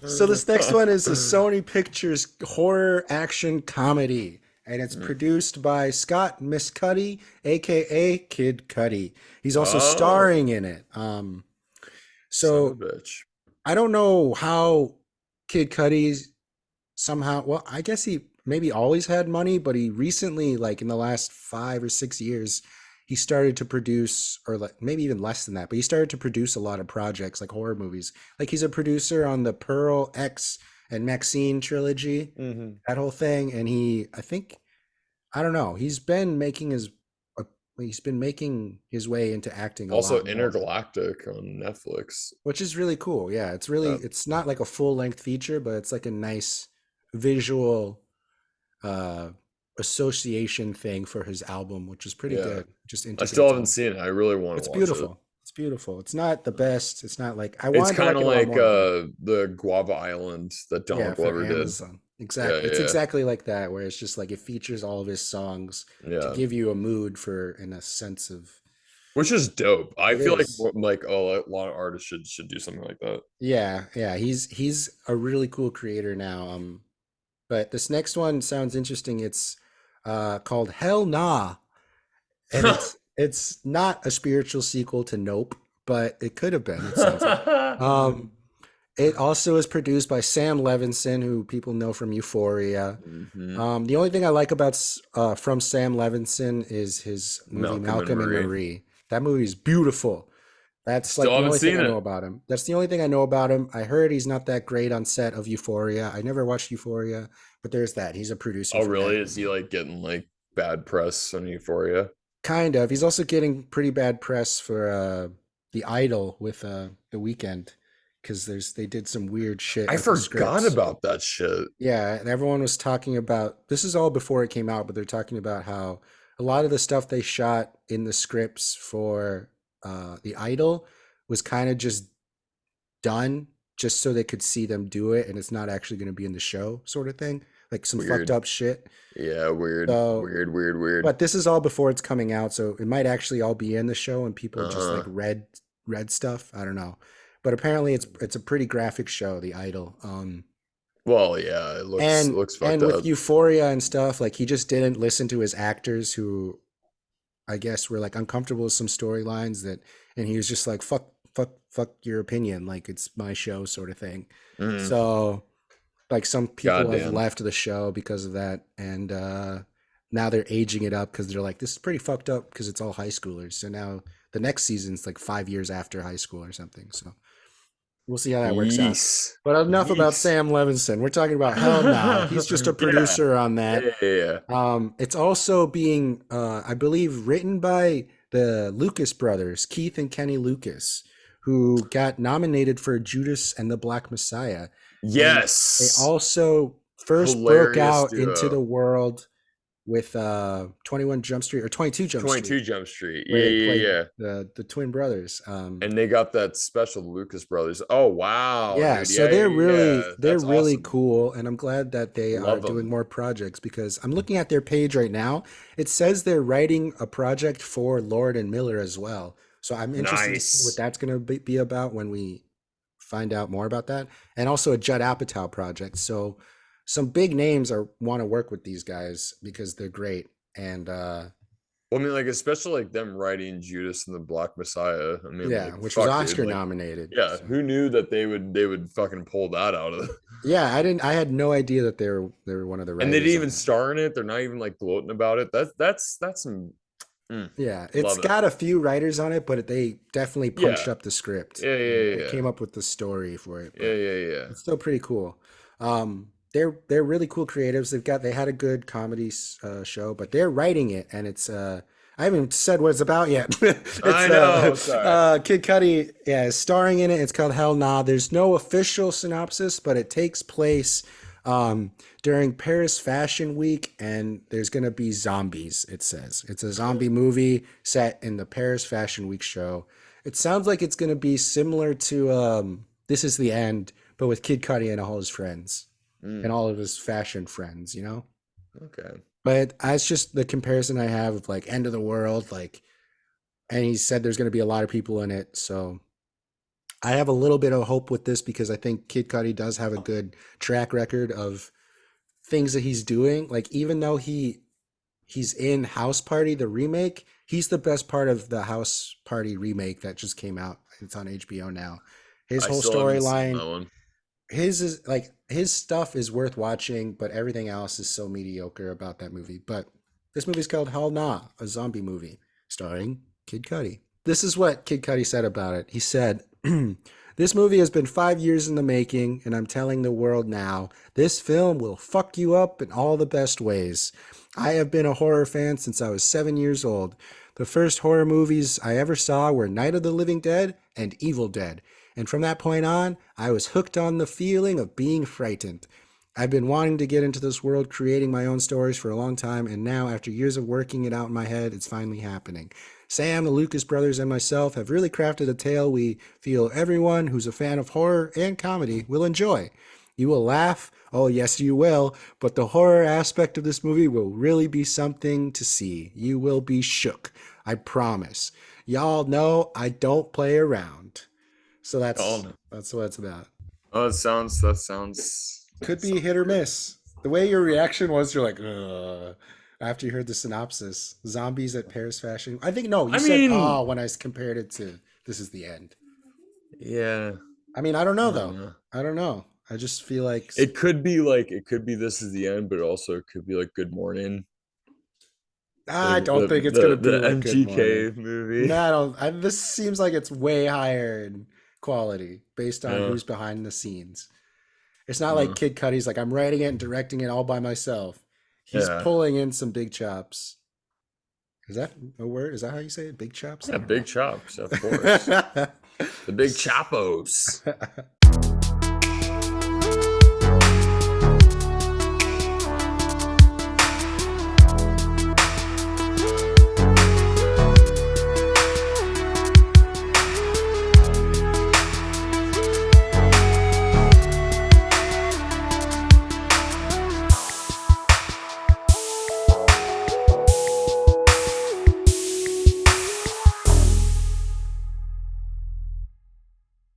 So this next one is a Sony Pictures horror action comedy, and it's Mm. produced by Scott Miscuddy, aka Kid Cudi. He's also Oh, starring in it. son of a So bitch. I don't know how Kid Cudi somehow. Well, I guess he maybe always had money, but he recently, like in the last 5 or 6 years, he started to produce, or like maybe even less than that, but he started to produce a lot of projects like horror movies. Like he's a producer on the Pearl X and Maxine trilogy, Hmm. that whole thing, and I think, I don't know, uh, he's been making his way into acting a Also, lot more, Intergalactic on Netflix. which is really cool. Yeah, Uh, it's not like a full length feature, but it's like a nice visual uh association thing for his album, which is pretty yeah, good. Just I still integrates haven't all. seen it. I really want to It's watch it. beautiful. It's beautiful. It's not the best. It's not like I It's wanted to kind like of it a lot like more, but the Guava Island that yeah, Donald for Glover did. Amazon. Yeah, Exactly. It's yeah, exactly like that, where it's just like it features all of his songs to yeah. give you a mood for in a sense of Which is dope. I it feel like is. a lot of artists should do something like that. Yeah, yeah. He's a really cool creator now. But this next one sounds interesting. It's called Hell Nah. And it's not a spiritual sequel to Nope, but it could have been. It sounds like. Um, it also is produced by Sam Levinson, who people know from Euphoria. Hmm. The only thing I like about from Sam Levinson is his movie Malcolm and Malcolm and Marie. Marie. That movie is beautiful. That's Still like the haven't only thing seen I know it. about him. That's the only thing I know about him. I heard he's not that great on set of Euphoria. I never watched Euphoria, but there's that. He's a producer Oh, for that really? Is he movie. like getting like bad press on Euphoria? Kind of. He's also getting pretty bad press for The Idol with The Weeknd because they did some weird shit I with the forgot scripts. about that shit. Yeah, and everyone was talking about this is all before it came out, but they're talking about how a lot of the stuff they shot in the scripts for The Idol was kind of just done just so they could see them do it, and it's not actually going to be in the show, sort of thing. Like some fucked Weird. up shit. Yeah, weird, So weird, weird, weird. but this is all before it's coming out, so it might actually all be in the show, and people just like Uh-huh. read stuff. I don't know, but apparently it's a pretty graphic show, The Idol. Well, yeah, it looks fucked And with up. Euphoria and stuff, like he just didn't listen to his actors who I guess were like uncomfortable with some storylines that, and he was just like fuck your opinion, like it's my show, sort of thing. Mm, So like some people have goddamn. left the show because of that, and now they're aging it up because they're like, this is pretty fucked up because it's all high schoolers. So now the next season's like 5 years after high school or something. So we'll see how that works out. Yeast. But enough about Yeast. Sam Levinson. We're talking about Hell Nah. He's just a Yeah. producer on Yeah, that. yeah, yeah. It's also being, I believe, written by the Lucas brothers, Keith and Kenny Lucas, who got nominated for Judas and the Black Messiah. And they Yes. also first broke Hilarious out into the duo. world with 21 Jump Street or 22 Jump Street, 22 Jump Street. Yeah, where they yeah, played yeah. the twin brothers. And they got that special Lucas Brothers. Oh, wow, Yeah, dude. so Yeah, yeah, yeah. they're That's really awesome. cool, and I'm glad that they are Love doing them. more projects because I'm looking at their page right now. It says they're writing a project for Lord and Miller as well. So I'm interested to see what Nice. that's going to be about when we find out more about that, and also a Judd Apatow project. So some big names are want to work with these guys because they're great, and Well, I mean, like, especially like them writing Judas and the Black Messiah. I mean, yeah, like, which was fuck, dude. Oscar Like, nominated. yeah, So who knew that they would fucking pull that out of yeah, I didn't. I had no idea that they were one of the and they didn't writers on even it. star in it. They're not even like gloating about it. That's some Yeah, it's love it. got a few writers on it, but they definitely punched Yeah. up the script Yeah, and yeah, they yeah. came up with the story for it. Yeah, But yeah, yeah. it's still pretty cool. They're really cool creatives. They had a good comedy show, but they're writing it, and it's I haven't even said what it's about yet. It's I know. Sorry. Kid Cudi, yeah, is starring in it. It's called Hell Nah. There's no official synopsis, but it takes place um, during Paris Fashion Week, and there's gonna be zombies. It says it's a zombie movie set in the Paris Fashion Week show. It sounds like it's gonna be similar to This Is the End, but with Kid Cudi and all his friends and Mm, all of his fashion friends, you know? okay. But that's just the comparison I have of like End of the World, like, and he said there's going to be a lot of people in it. So I have a little bit of hope with this because I think Kid Cudi does have a good track record of things that he's doing. Like even though he's in House Party, the remake, he's the best part of the House Party remake that just came out. It's on HBO now. His I whole still haven't seen storyline, that one. his is like his stuff is worth watching, but everything else is so mediocre about that movie. But this movie's called Hell Nah, a zombie movie starring Kid Cudi. This is what Kid Cudi said about it. He said, "This movie has been 5 years in the making, and I'm telling the world now, this film will fuck you up in all the best ways. I have been a horror fan since I was 7 years old. The first horror movies I ever saw were Night of the Living Dead and Evil Dead. And from that point on, I was hooked on the feeling of being frightened. I've been wanting to get into this world, creating my own stories for a long time, and now, after years of working it out in my head, it's finally happening. Sam, the Lucas brothers, and myself have really crafted a tale we feel everyone who's a fan of horror and comedy will enjoy. You will laugh, oh yes you will, but the horror aspect of this movie will really be something to see. You will be shook, I promise. Y'all know I don't play around." So Oh that's no. that's what it's about. Oh, that Could be sounds hit or great. miss. The way your reaction was, you're like, ugh, after you heard the synopsis. Zombies at Paris Fashion. I think, no, you I said, mean, oh, when I compared it to This Is the End. yeah, I mean, I don't I know, don't though. know. I don't know. I just feel like, It could be this is the end, but also it could be like Good Morning, I like don't think it's going to be the like Good Morning. MGK movie. No, I don't. This seems like it's way higher in quality based on Yeah, who's behind the scenes. It's not like uh, Kid Cudi's like, I'm writing it and directing it all by myself. He's yeah, pulling in some big chops. Is that a word? Is that how you say it? Big chops? yeah. I don't know. Big chops, of course. The big chopos.